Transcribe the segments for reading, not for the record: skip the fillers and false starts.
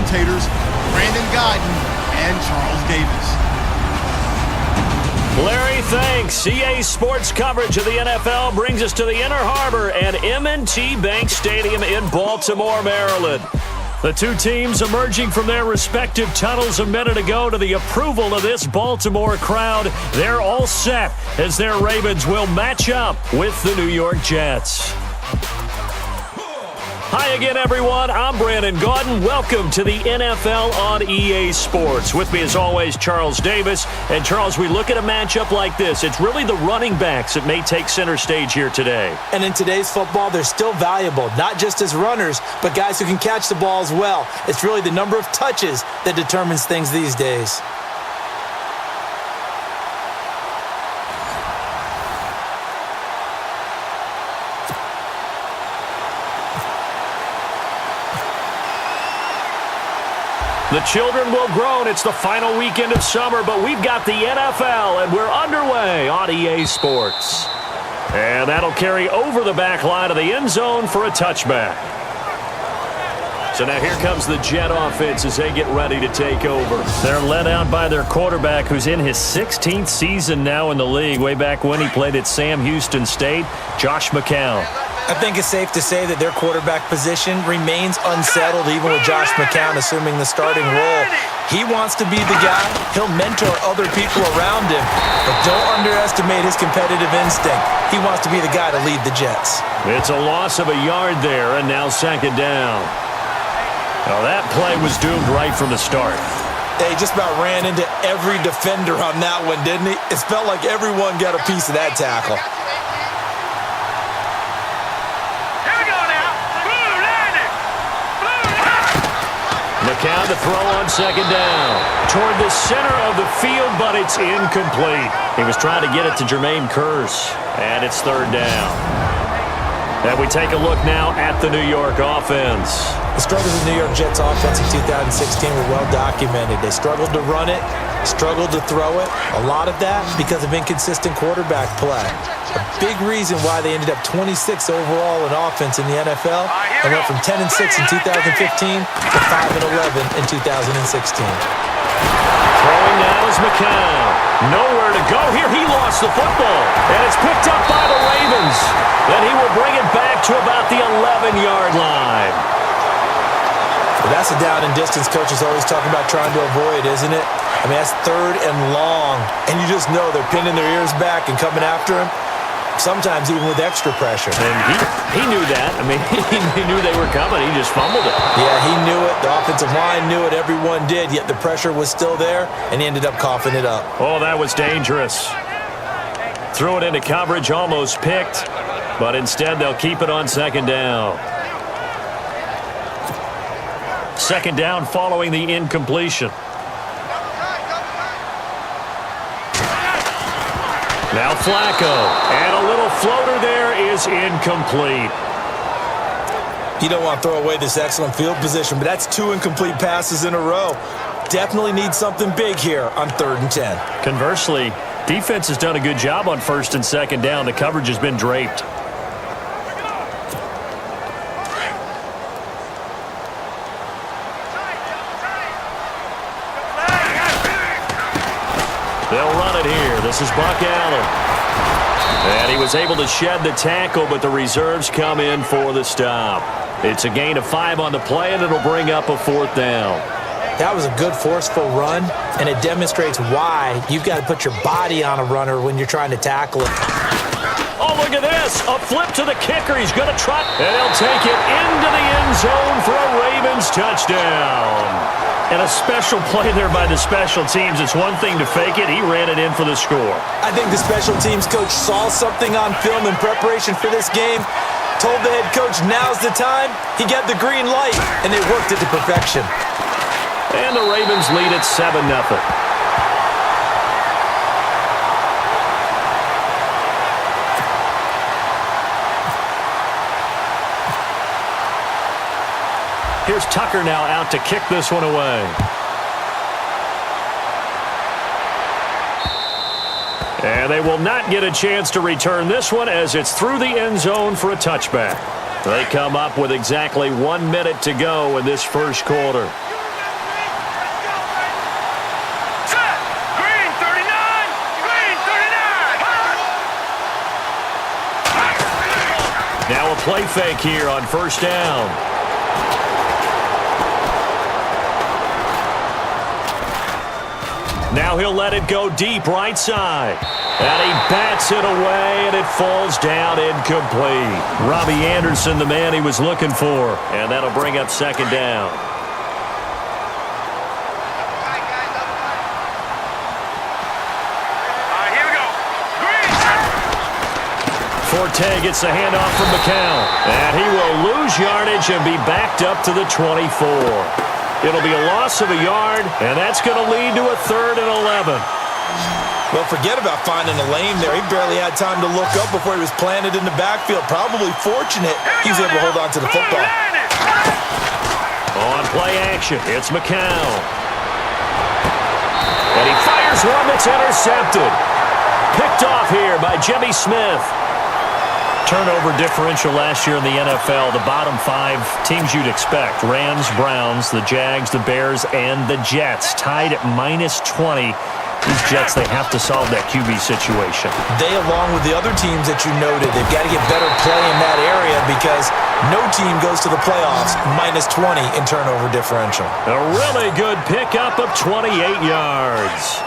commentators, Brandon Godden and Charles Davis. Larry, thanks. EA Sports coverage of the NFL brings us to the Inner Harbor at M&T Bank Stadium in Baltimore, Maryland. The two teams emerging from their respective tunnels a minute ago to the approval of this Baltimore crowd. They're all set as their Ravens will match up with the New York Jets. Hi again, everyone. I'm Brandon Godden. Welcome to the NFL on EA Sports. With me, as always, Charles Davis. And, Charles, we look at a matchup like this. It's really the running backs that may take center stage here today. And in today's football, they're still valuable, not just as runners, but guys who can catch the ball as well. It's really the number of touches that determines things these days. The children will groan. It's the final weekend of summer, but we've got the NFL, and we're underway on EA Sports. And that'll carry over the back line of the end zone for a touchback. So now here comes the Jet offense as they get ready to take over. They're led out by their quarterback, who's in his 16th season now in the league, way back when he played at Sam Houston State, Josh McCown. I think it's safe to say that their quarterback position remains unsettled, even with Josh McCown assuming the starting role. He wants to be the guy. He'll mentor other people around him, but don't underestimate his competitive instinct. He wants to be the guy to lead the Jets. It's a loss of a yard there, and now second down. Now that play was doomed right from the start. He just about ran into every defender on that one, didn't he? It felt like everyone got a piece of that tackle. McCown to throw on second down. Toward the center of the field, but it's incomplete. He was trying to get it to Jermaine Kearse, and it's third down. And we take a look now at the New York offense. The struggles of the New York Jets offense in 2016 were well documented. They struggled to run it, struggled to throw it. A lot of that because of inconsistent quarterback play. A big reason why they ended up 26 overall in offense in the NFL and went from 10-6 in 2015 to 5-11 in 2016. Throwing now is McCown. Nowhere to go here. He lost the football, and it's picked up by the Ravens. Then he will bring it back to about the 11-yard line. Well, that's a down and distance coach is always talking about trying to avoid, isn't it? I mean, that's third and long, and you just know they're pinning their ears back and coming after him, sometimes even with extra pressure. And he knew that. I mean, he knew they were coming. He just fumbled it. Yeah, he knew it. The offensive line knew it. Everyone did, yet the pressure was still there, and he ended up coughing it up. Oh, that was dangerous. Threw it into coverage, almost picked, but instead they'll keep it on second down. Second down following the incompletion. Now Flacco, and a little floater there is incomplete. You don't want to throw away this excellent field position, but that's 2 incomplete passes in a row. Definitely need something big here on 3rd and 10. Conversely, defense has done a good job on 1st and 2nd down. The coverage has been draped. They'll run it here. This is Buck Allen. And he was able to shed the tackle, but the reserves come in for the stop. It's a gain of 5 on the play, and it'll bring up a 4th down. That was a good, forceful run, and it demonstrates why you've got to put your body on a runner when you're trying to tackle it. Oh, look at this. A flip to the kicker. He's going to trot, and he'll take it into the end zone for a Ravens touchdown. And a special play there by the special teams. It's one thing to fake it. He ran it in for the score. I think the special teams coach saw something on film in preparation for this game, told the head coach now's the time. He got the green light, and they worked it to perfection. And the Ravens lead at 7-0. Here's Tucker now out to kick this one away. And they will not get a chance to return this one as it's through the end zone for a touchback. They come up with exactly 1 minute to go in this first quarter. play fake here on first down. Now he'll let it go deep right side. And he bats it away, and it falls down incomplete. Robbie Anderson, the man he was looking for. And that'll bring up second down. Here we go. Forte gets the handoff from McCown. And he will lose yardage and be backed up to the 24. It'll be a loss of a yard, and that's going to lead to a 3rd and 11. Well, forget about finding a lane there. He barely had time to look up before he was planted in the backfield. Probably fortunate he was able to hold on to the football. On play action, it's McCown. And he fires one that's intercepted. Picked off here by Jimmy Smith. Turnover differential last year in the NFL, the bottom 5 teams you'd expect. Rams, Browns, the Jags, the Bears, and the Jets. Tied at -20. These Jets, they have to solve that QB situation. They, along with the other teams that you noted, they've got to get better play in that area because no team goes to the playoffs -20 in turnover differential. A really good pickup of 28 yards.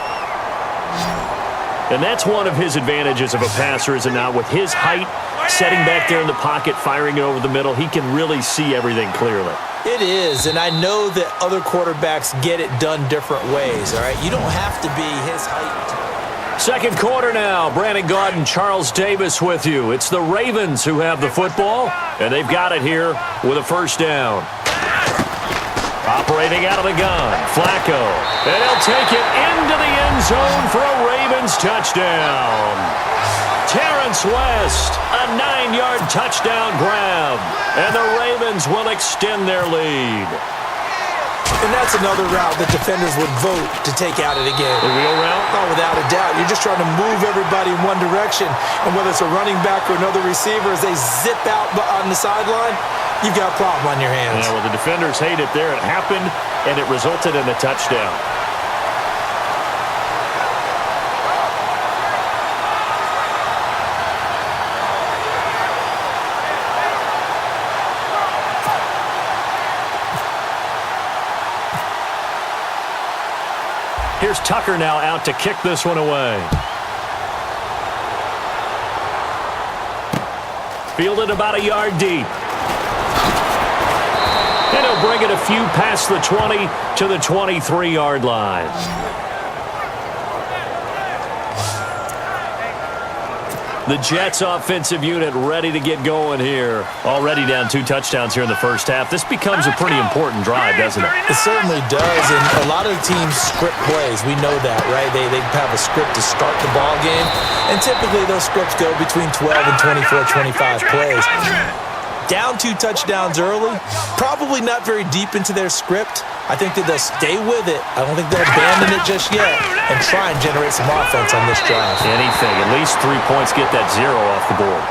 And that's one of his advantages of a passer, is it not? With his height, setting back there in the pocket, firing it over the middle, he can really see everything clearly. It is, and I know that other quarterbacks get it done different ways, all right? You don't have to be his height. Second quarter now. Brandon Gaudin and Charles Davis with you. It's the Ravens who have the football, and they've got it here with a first down. Operating out of the gun, Flacco. And he'll take it into the end zone for a Ravens touchdown. Terrence West, a 9-yard touchdown grab. And the Ravens will extend their lead. And that's another route that defenders would vote to take out of the game. The wheel route? Oh, without a doubt. You're just trying to move everybody in one direction. And whether it's a running back or another receiver, as they zip out on the sideline, you've got a problem on your hands. Yeah, well, the defenders hate it there. It happened, and it resulted in a touchdown. Here's Tucker now out to kick this one away. Fielded about a yard deep. And he'll bring it a few past the 20 to the 23-yard line. The Jets offensive unit ready to get going here. Already down 2 touchdowns here in the first half. This becomes a pretty important drive, doesn't it? It certainly does, and a lot of the teams script plays. We know that, right? They have a script to start the ball game, and typically those scripts go between 12 and 24, 25 plays. Down 2 touchdowns early, probably not very deep into their script. I think that they'll stay with it. I don't think they'll abandon it just yet and try and generate some offense on this drive. Anything. At least 3 points, get that 0 off the board.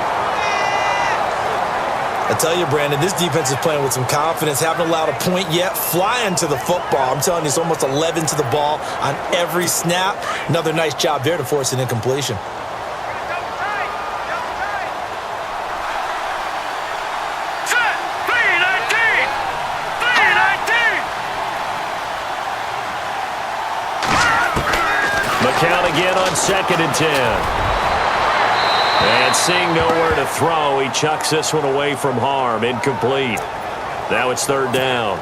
I tell you, Brandon, this defense is playing with some confidence. Haven't allowed a point yet. Flying to the football. I'm telling you, it's almost 11 to the ball on every snap. Another nice job there to force an incompletion. Count again on 2nd and 10. And seeing nowhere to throw, he chucks this one away from harm. Incomplete. Now it's 3rd down.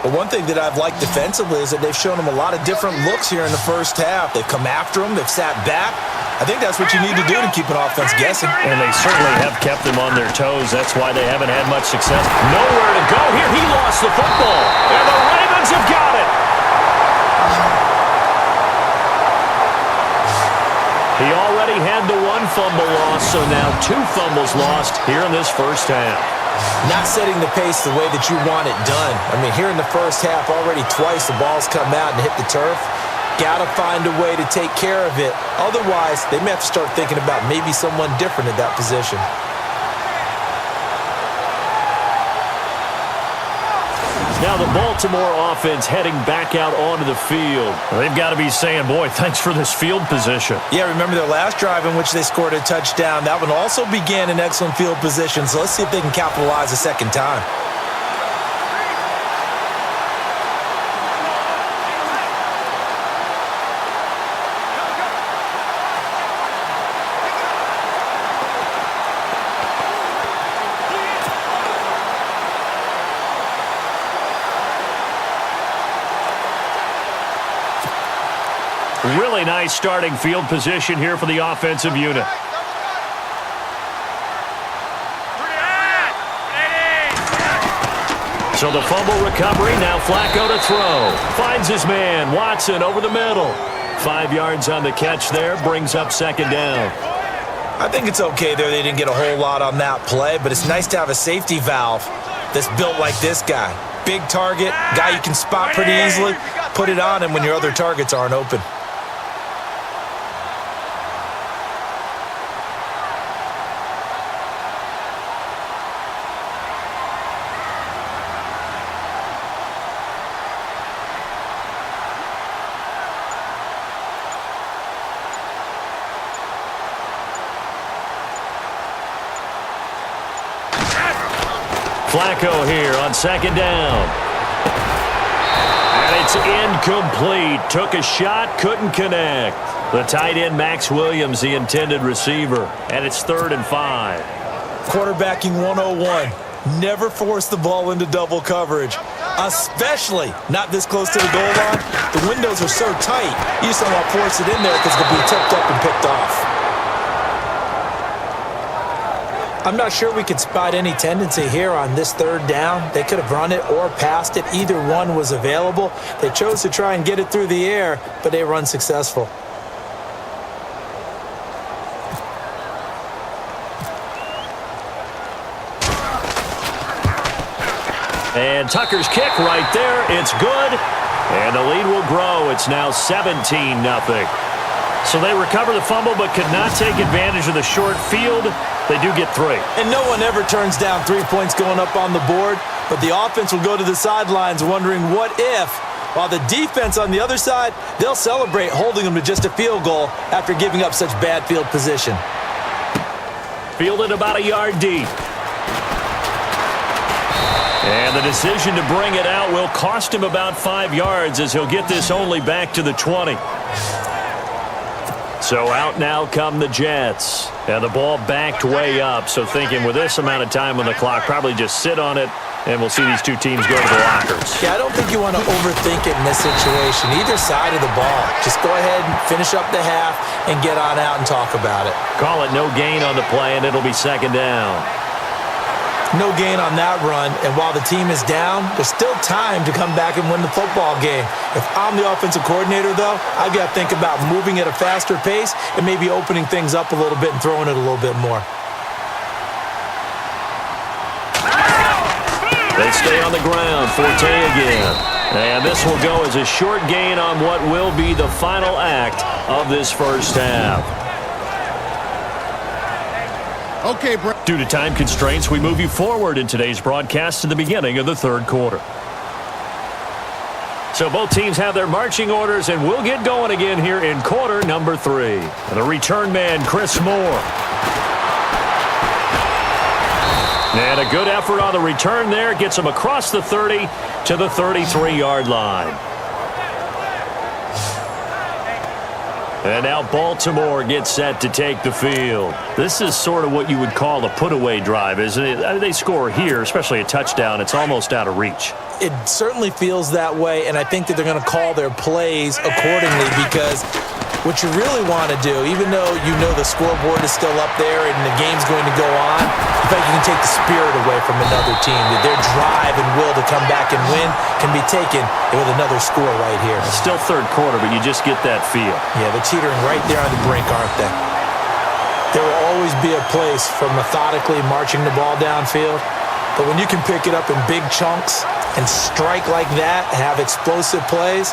But one thing that I've liked defensively is that they've shown him a lot of different looks here in the first half. They've come after him. They've sat back. I think that's what you need to do to keep an offense guessing. And they certainly have kept them on their toes. That's why they haven't had much success. Nowhere to go here. He lost the football. And the Ravens have got it. He already had the 1 fumble loss, so now 2 fumbles lost here in this first half. Not setting the pace the way that you want it done. I mean, here in the first half, already twice the ball's come out and hit the turf. Got to find a way to take care of it. Otherwise, they may have to start thinking about maybe someone different at that position. Now the Baltimore offense heading back out onto the field. They've got to be saying, boy, thanks for this field position. Yeah, remember their last drive in which they scored a touchdown. That one also began in excellent field position, so let's see if they can capitalize a second time. Really nice starting field position here for the offensive unit. So the fumble recovery, now Flacco to throw. Finds his man, Watson over the middle. 5 yards on the catch there, brings up second down. I think it's okay there. They didn't get a whole lot on that play, but it's nice to have a safety valve that's built like this guy. Big target, guy you can spot pretty easily. Put it on him when your other targets aren't open. Flacco here on second down. And it's incomplete. Took a shot, couldn't connect. The tight end, Max Williams, the intended receiver. And it's 3rd and 5. Quarterbacking 101. Never force the ball into double coverage, especially not this close to the goal line. The windows are so tight, you just don't want to force it in there because it'll be tipped up and picked off. I'm not sure we could spot any tendency here on this 3rd down. They could have run it or passed it. Either one was available. They chose to try and get it through the air, but they were unsuccessful. And Tucker's kick right there. It's good. And the lead will grow. It's now 17-0. So they recover the fumble but could not take advantage of the short field. They do get 3. And no one ever turns down 3 points going up on the board, but the offense will go to the sidelines wondering what if, while the defense on the other side, they'll celebrate holding them to just a field goal after giving up such bad field position. Fielded about a yard deep. And the decision to bring it out will cost him about 5 yards as he'll get this only back to the 20. So out now come the Jets. And the ball backed way up. So thinking with this amount of time on the clock, probably just sit on it, and we'll see these two teams go to the lockers. Yeah, I don't think you want to overthink it in this situation. Either side of the ball. Just go ahead and finish up the half and get on out and talk about it. Call it no gain on the play, and it'll be second down. No gain on that run, and while the team is down, there's still time to come back and win the football game. If I'm the offensive coordinator, though, I've got to think about moving at a faster pace and maybe opening things up a little bit and throwing it a little bit more. They stay on the ground. Forte again. And this will go as a short gain on what will be the final act of this first half. Okay, bro. Due to time constraints, we move you forward in today's broadcast to the beginning of the 3rd quarter. So both teams have their marching orders, and we'll get going again here in quarter number 3. And the return man, Chris Moore. And a good effort on the return there. Gets him across the 30 to the 33-yard line. And now Baltimore gets set to take the field. This is sort of what you would call a put-away drive, isn't it? I mean, they score here, especially a touchdown. It's almost out of reach. It certainly feels that way, and I think that they're going to call their plays accordingly because what you really want to do, even though you know the scoreboard is still up there and the game's going to go on, in fact, you can take the spirit away from another team. Their drive and will to come back and win can be taken with another score right here. It's still 3rd quarter, but you just get that feel. Yeah, they're teetering right there on the brink, aren't they? There will always be a place for methodically marching the ball downfield, but when you can pick it up in big chunks and strike like that, have explosive plays,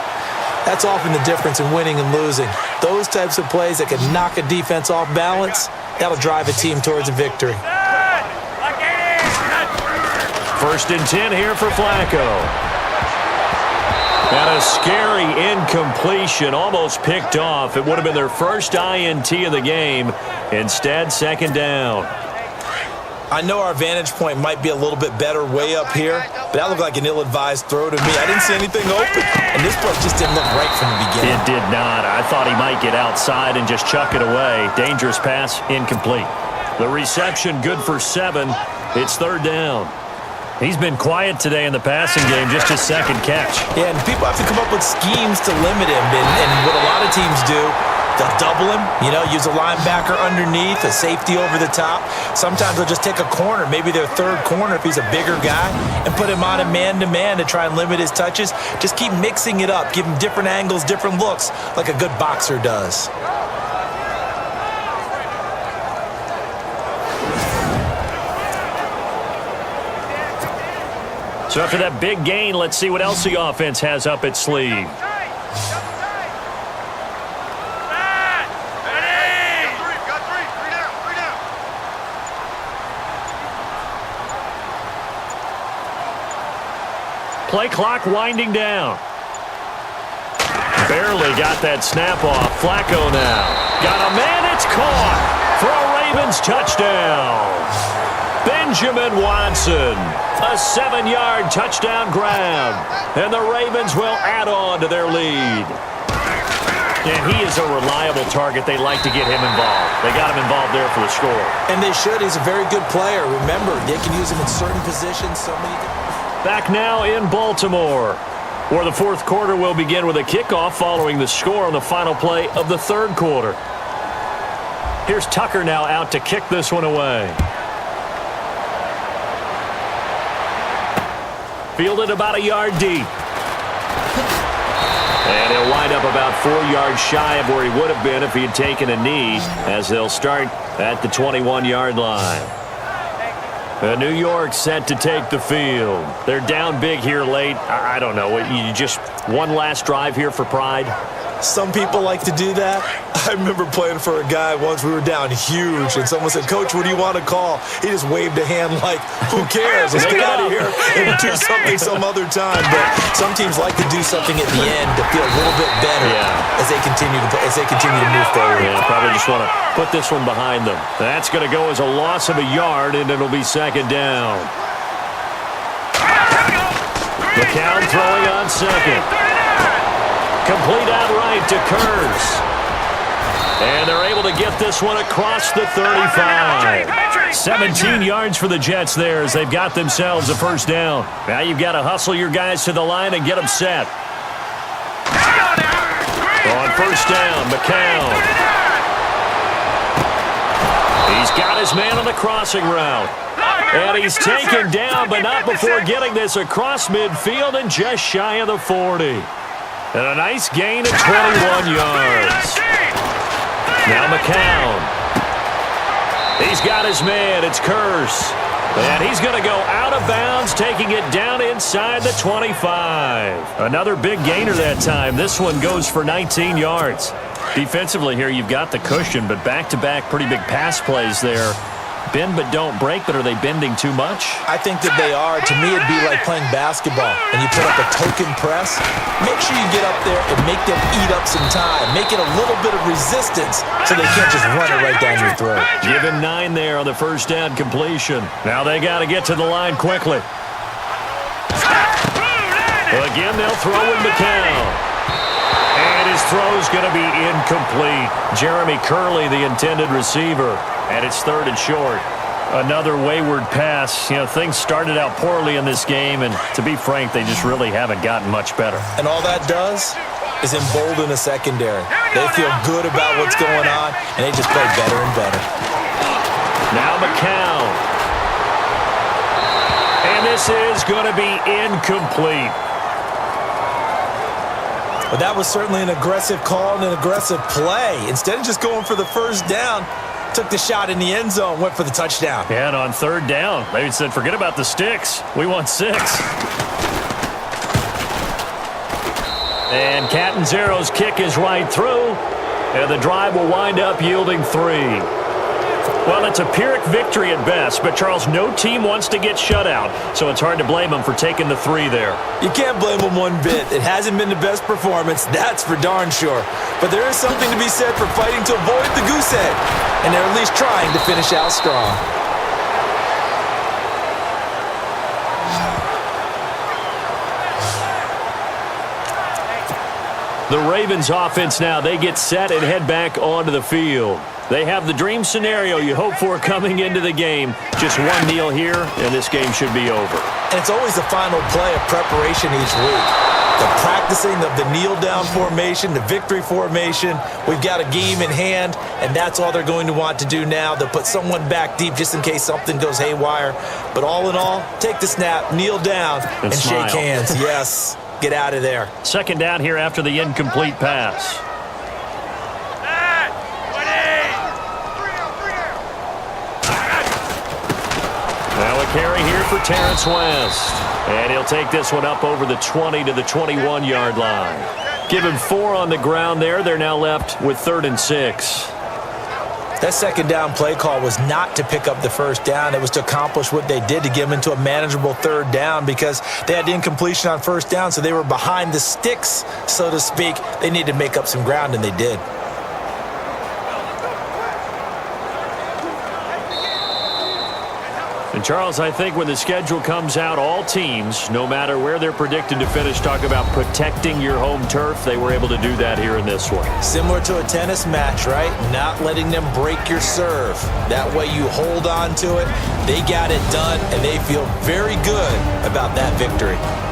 that's often the difference in winning and losing. Those types of plays that can knock a defense off balance, that'll drive a team towards a victory. 1st and 10 here for Flacco. A scary incompletion, almost picked off. It would have been their first INT of the game. Instead, second down. I know our vantage point might be a little bit better way up here, but that looked like an ill-advised throw to me. I didn't see anything open, and this play just didn't look right from the beginning. It did not. I thought he might get outside and just chuck it away. Dangerous pass, incomplete. The reception good for 7. It's third down. He's been quiet today in the passing game, just his second catch. Yeah, and people have to come up with schemes to limit him, and what a lot of teams do, they'll double him, use a linebacker underneath, a safety over the top. Sometimes they'll just take a corner, maybe their third corner if he's a bigger guy, and put him on a man-to-man to try and limit his touches. Just keep mixing it up, give him different angles, different looks, like a good boxer does. So after that big gain, let's see what else the offense has up its sleeve. Play clock winding down. Barely got that snap off. Flacco now. Got a man, it's caught for a Ravens touchdown. Benjamin Watson, a 7-yard touchdown grab. And the Ravens will add on to their lead. And he is a reliable target. They like to get him involved. They got him involved there for the score. And they should. He's a very good player. Remember, they can use him in certain positions. Back now in Baltimore, where the fourth quarter will begin with a kickoff following the score on the final play of the third quarter. Here's Tucker now out to kick this one away. Fielded about a yard deep. And he'll wind up about 4 yards shy of where he would have been if he had taken a knee, as they'll start at the 21-yard line. New York set to take the field. They're down big here late. I don't know. You just one last drive here for pride? Some people like to do that. I remember playing for a guy once. We were down huge, and someone said, "Coach, what do you want to call?" He just waved a hand like, who cares? Let's get out of here and do something some other time. But some teams like to do something at the end to feel a little bit better as they continue to move forward. Yeah, probably just want to put this one behind them. That's going to go as a loss of a yard, and it'll be second down. McCown throwing on second. Complete outright to Kurz. And they're able to get this one across the 35. 17 yards for the Jets there as they've got themselves a first down. Now you've got to hustle your guys to the line and get them set. On first down, McCown. He's got his man on the crossing route. And he's taken down, but not before getting this across midfield and just shy of the 40. And a nice gain of 21 yards. Now McCown. He's got his man. It's Kurz. And he's going to go out of bounds, taking it down inside the 25. Another big gainer that time. This one goes for 19 yards. Defensively here, you've got the cushion, but back-to-back pretty big pass plays there. Bend but don't break, but are they bending too much? I think that they are. To me, it'd be like playing basketball, and you put up a token press. Make sure you get up there and make them eat up some time. Make it a little bit of resistance so they can't just run it right down your throat. Give him 9 there on the first down completion. Now they got to get to the line quickly. Again, they'll throw in McCown. And his throw's going to be incomplete. Jeremy Curley, the intended receiver. And it's third and short. Another wayward pass. Things started out poorly in this game, and to be frank, they just really haven't gotten much better. And all that does is embolden a secondary. They feel good about what's going on, and they just play better and better. Now McCown. And this is going to be incomplete. But that was certainly an aggressive call and an aggressive play. Instead of just going for the first down, took the shot in the end zone, went for the touchdown. Yeah, and on third down, they said, forget about the sticks. We want 6. And Catanzaro's kick is right through, and the drive will wind up yielding 3. Well, it's a Pyrrhic victory at best, but Charles, no team wants to get shut out, so it's hard to blame them for taking the 3 there. You can't blame them one bit. It hasn't been the best performance, that's for darn sure. But there is something to be said for fighting to avoid the goose egg, and they're at least trying to finish out strong. The Ravens offense now, they get set and head back onto the field. They have the dream scenario you hope for coming into the game. Just one kneel here, and this game should be over. And it's always the final play of preparation each week. The practicing of the kneel-down formation, the victory formation. We've got a game in hand, and that's all they're going to want to do now. They'll put someone back deep just in case something goes haywire. But all in all, take the snap, kneel down, and shake hands. Yes, get out of there. Second down here after the incomplete pass. Now a carry here for Terrence West. And he'll take this one up over the 20 to the 21-yard line. Give him 4 on the ground there. They're now left with 3rd and 6. That second down play call was not to pick up the first down. It was to accomplish what they did, to get them into a manageable 3rd down, because they had the incompletion on first down, so they were behind the sticks, so to speak. They needed to make up some ground, and they did. And Charles, I think when the schedule comes out, all teams, no matter where they're predicted to finish, talk about protecting your home turf. They were able to do that here in this one. Similar to a tennis match, right? Not letting them break your serve. That way you hold on to it. They got it done, and they feel very good about that victory.